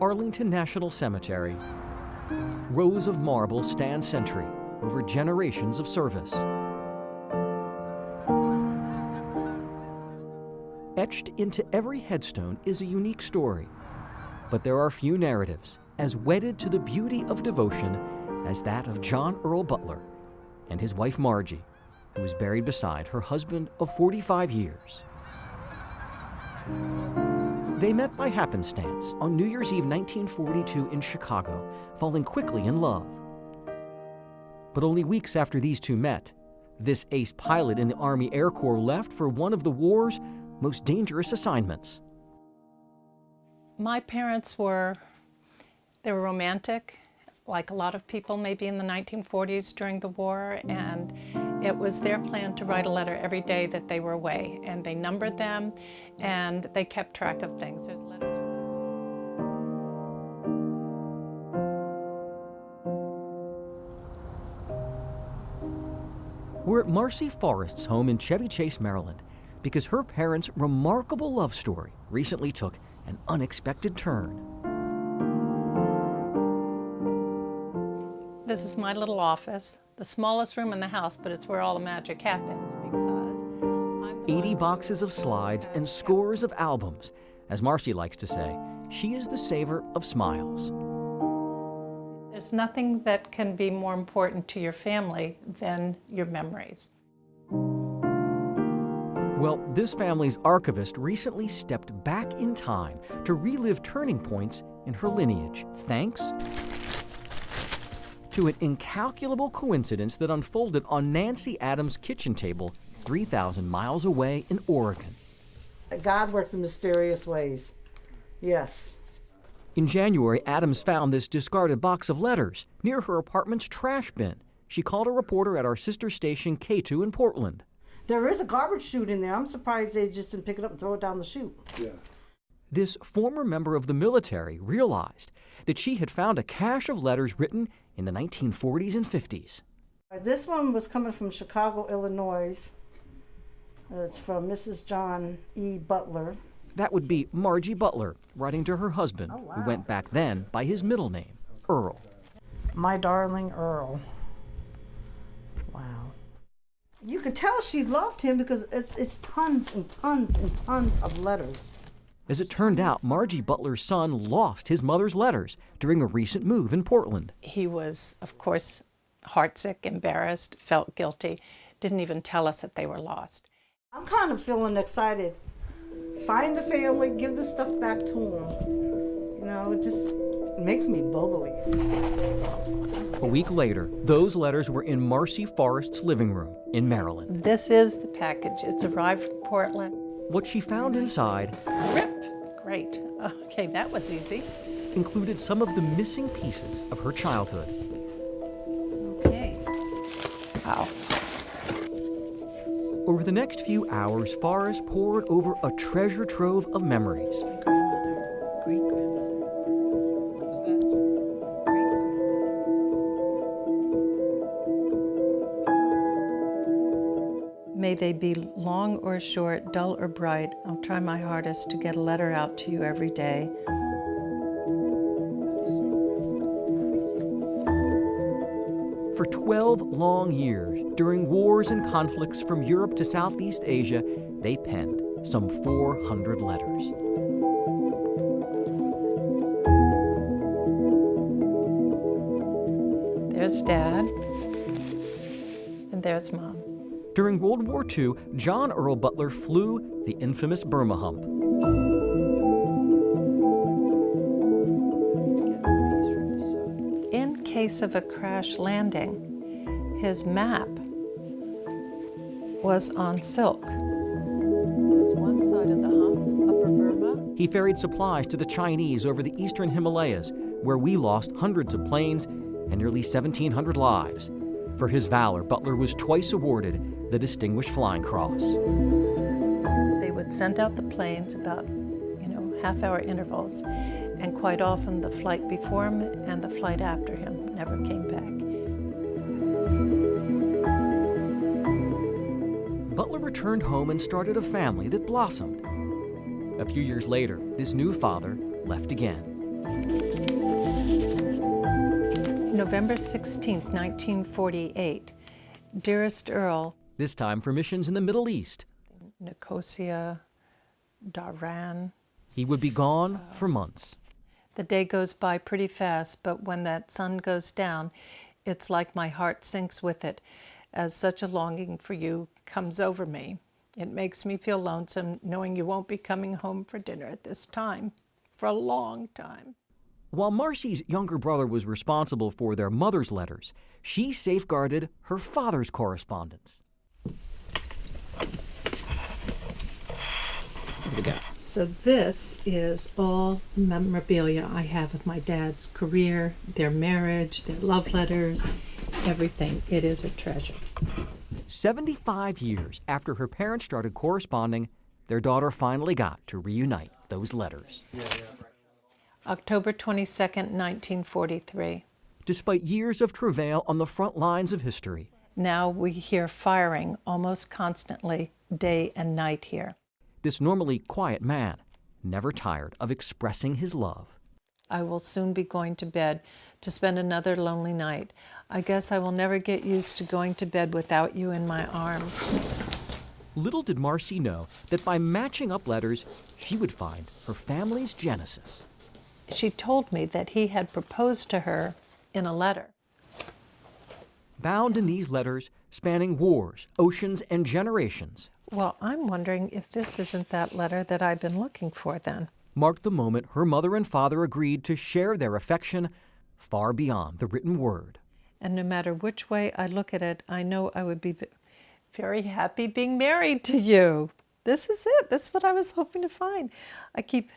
Arlington National Cemetery, rows of marble stand sentry over generations of service. Etched into every headstone is a unique story, but there are few narratives as wedded to the beauty of devotion as that of John Earl Butler and his wife Margie, who was buried beside her husband of 45 years. They met by happenstance on New Year's Eve 1942 in Chicago, falling quickly in love. But only weeks after these two met, this ace pilot in the Army Air Corps left for one of the war's most dangerous assignments. My parents were romantic, like a lot of people maybe in the 1940s during the war, and it was their plan to write a letter every day that they were away, and they numbered them and they kept track of things. There's letters. We're at Marcy Forrest's home in Chevy Chase, Maryland, because her parents' remarkable love story recently took an unexpected turn. This is my little office, the smallest room in the house, but it's where all the magic happens because I'm the 80 boxes of slides and scores of albums. As Marcy likes to say, she is the saver of smiles. There's nothing that can be more important to your family than your memories. Well, this family's archivist recently stepped back in time to relive turning points in her lineage, thanks to an incalculable coincidence that unfolded on Nancy Adams' kitchen table 3,000 miles away in Oregon. God works in mysterious ways. Yes. In January, Adams found this discarded box of letters near her apartment's trash bin. She called a reporter at our sister station K2 in Portland. There is a garbage chute in there. I'm surprised they just didn't pick it up and throw it down the chute. Yeah. This former member of the military realized that she had found a cache of letters written in the 1940s and 50s. This one was coming from Chicago, Illinois. It's from Mrs. John E. Butler. That would be Margie Butler, writing to her husband, Oh, wow. who went back then by his middle name, Earl. My darling Earl. Wow. You could tell she loved him because it's tons and tons and tons of letters. As it turned out, Margie Butler's son lost his mother's letters during a recent move in Portland. He was, of course, heartsick, embarrassed, felt guilty, didn't even tell us that they were lost. I'm kind of feeling excited. Find the family, give the stuff back to them. You know, it just makes me bubbly. A week later, those letters were in Marcy Forrest's living room in Maryland. This is the package. It's arrived from Portland. What she found inside Rip! Great. Okay, that was easy. included some of the missing pieces of her childhood. Okay. Wow. Over the next few hours, Forrest pored over a treasure trove of memories. Grandmother, great-grandmother. What was that? Great. May they be long or short, dull or bright, I'll try my hardest to get a letter out to you every day. For 12 long years, during wars and conflicts from Europe to Southeast Asia, they penned some 400 letters. There's Dad, and there's Mom. During World War II, John Earl Butler flew the infamous Burma hump. In case of a crash landing, his map was on silk. There's one side of the hump, Upper Burma. He ferried supplies to the Chinese over the eastern Himalayas, where we lost hundreds of planes and nearly 1,700 lives. For his valor, Butler was twice awarded the Distinguished Flying Cross. They would send out the planes about, half-hour intervals, and quite often the flight before him and the flight after him never came back. Butler returned home and started a family that blossomed. A few years later, this new father left again. November 16th, 1948. Dearest Earl, This time for missions in the Middle East. Nicosia, Dhahran. He would be gone for months. The day goes by pretty fast, but when that sun goes down, it's like my heart sinks with it, as such a longing for you comes over me. It makes me feel lonesome knowing you won't be coming home for dinner at this time, for a long time. While Marcy's younger brother was responsible for their mother's letters, she safeguarded her father's correspondence. What do we got? So this is all memorabilia I have of my dad's career, their marriage, their love letters, everything. It is a treasure. 75 years after her parents started corresponding, their daughter finally got to reunite those letters. October 22nd, 1943. Despite years of travail on the front lines of history, Now we hear firing almost constantly, day and night here. this normally quiet man never tired of expressing his love. I will soon be going to bed to spend another lonely night. I guess I will never get used to going to bed without you in my arms. Little did Marcy know that by matching up letters, she would find her family's genesis. She told me that he had proposed to her in a letter. Bound in these letters, spanning wars, oceans, and generations, Well, I'm wondering if this isn't that letter that I've been looking for then. marked the moment her mother and father agreed to share their affection far beyond the written word. And no matter which way I look at it, I know I would be very happy being married to you. This is it. This is what I was hoping to find. I keep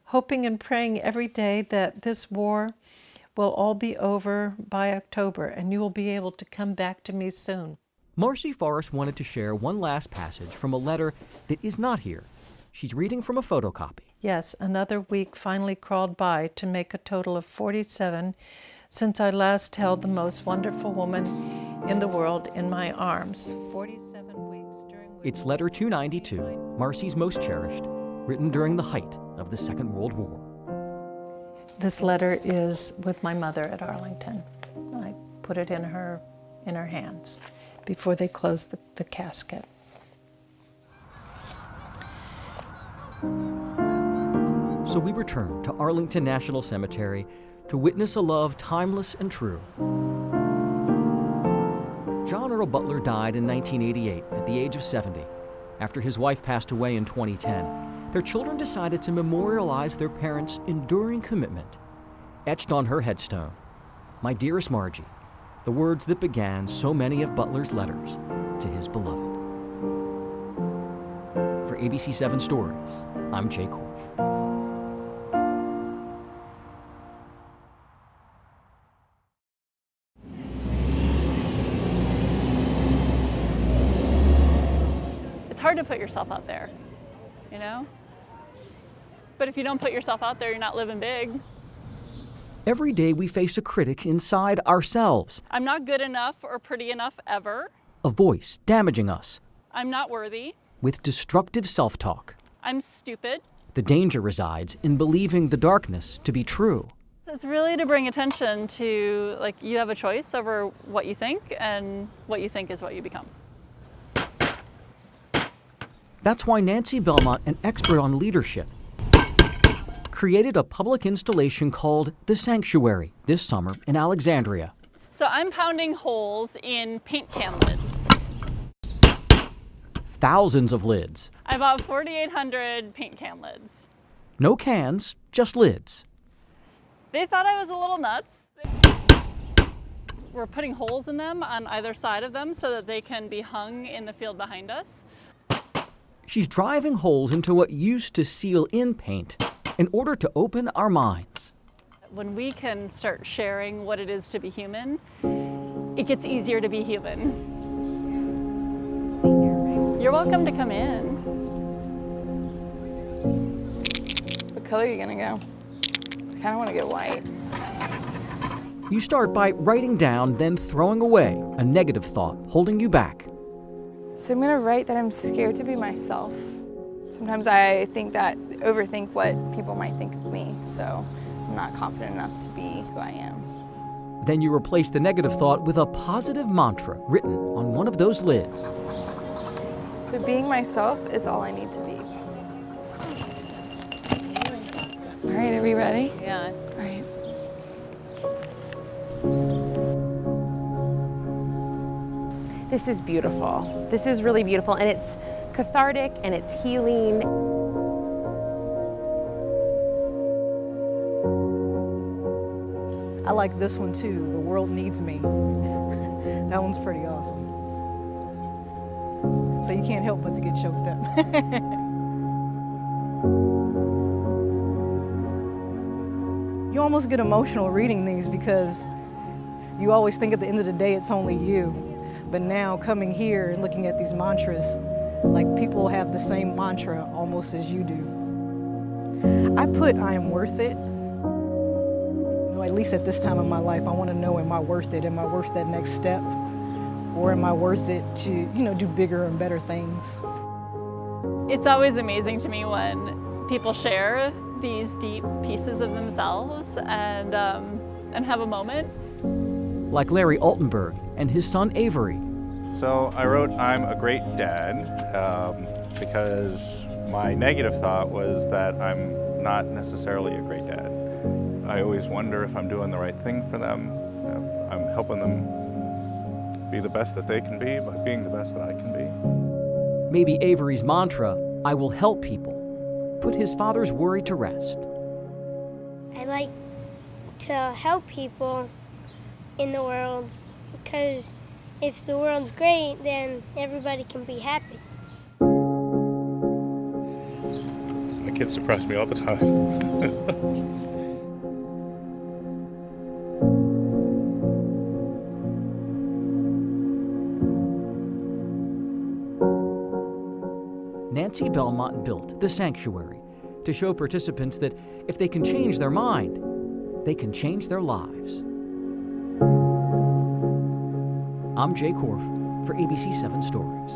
hoping and praying every day that this war will all be over by October and you will be able to come back to me soon. Marcy Forrest wanted to share one last passage from a letter that is not here. She's reading from a photocopy. Yes, another week finally crawled by to make a total of 47 since I last held the most wonderful woman in the world in my arms. 47 weeks during which It's letter 292, Marcy's most cherished, written during the height of the Second World War. this letter is with my mother at Arlington. I put it in her hands before they closed the casket. So we return to Arlington National Cemetery to witness a love timeless and true. John Earl Butler died in 1988 at the age of 70. After his wife passed away in 2010, their children decided to memorialize their parents' enduring commitment. Etched on her headstone, "My dearest Margie," the words that began so many of Butler's letters to his beloved. For ABC 7 Stories, I'm Jay Korff. It's hard to put yourself out there, you know? But if you don't put yourself out there, you're not living big. Every day we face a critic inside ourselves, I'm not good enough or pretty enough ever. a voice damaging us I'm not worthy. with destructive self-talk. I'm stupid. The danger resides in believing the darkness to be true. It's really to bring attention to, like, you have a choice over what you think, and what you think is what you become. That's why Nancy Belmont, an expert on leadership, created a public installation called The Sanctuary this summer in Alexandria. So I'm pounding holes in paint can lids. Thousands of lids. I bought 4,800 paint can lids. No cans, just lids. They thought I was a little nuts. We're putting holes in them on either side of them so that they can be hung in the field behind us. She's driving holes into what used to seal in paint in order to open our minds. When we can start sharing what it is to be human, it gets easier to be human. You're welcome to come in. What color are you gonna go? I kinda wanna go white. You start by writing down, then throwing away a negative thought holding you back. So I'm gonna write that I'm scared to be myself. Sometimes I think that, overthink what people might think of me. So I'm I'm not confident enough to be who I am. Then you replace the negative thought with a positive mantra written on one of those lids. So being myself is all I need to be. All right, are we ready? Yeah. All right. This is beautiful. This is really beautiful, and it's cathartic and it's healing. I like this one too, The World Needs Me. That one's pretty awesome. So you can't help but to get choked up. You almost get emotional reading these because you always think at the end of the day it's only you. But now coming here and looking at these mantras, like people have the same mantra almost as you do. I put I am worth it. At least at this time of my life, I want to know, am I worth it? Am I worth that next step? Or am I worth it to, do bigger and better things? It's always amazing to me when people share these deep pieces of themselves and have a moment. Like Larry Altenberg and his son Avery. So I wrote I'm a great dad because my negative thought was that I'm not necessarily a great dad. I always wonder if I'm doing the right thing for them, if I'm helping them be the best that they can be by being the best that I can be. Maybe Avery's mantra, I will help people, put his father's worry to rest. I like to help people in the world because if the world's great, then everybody can be happy. My kids surprise me all the time. Nancy Belmont built the sanctuary to show participants that if they can change their mind, they can change their lives. I'm Jay Korff for ABC 7 Stories.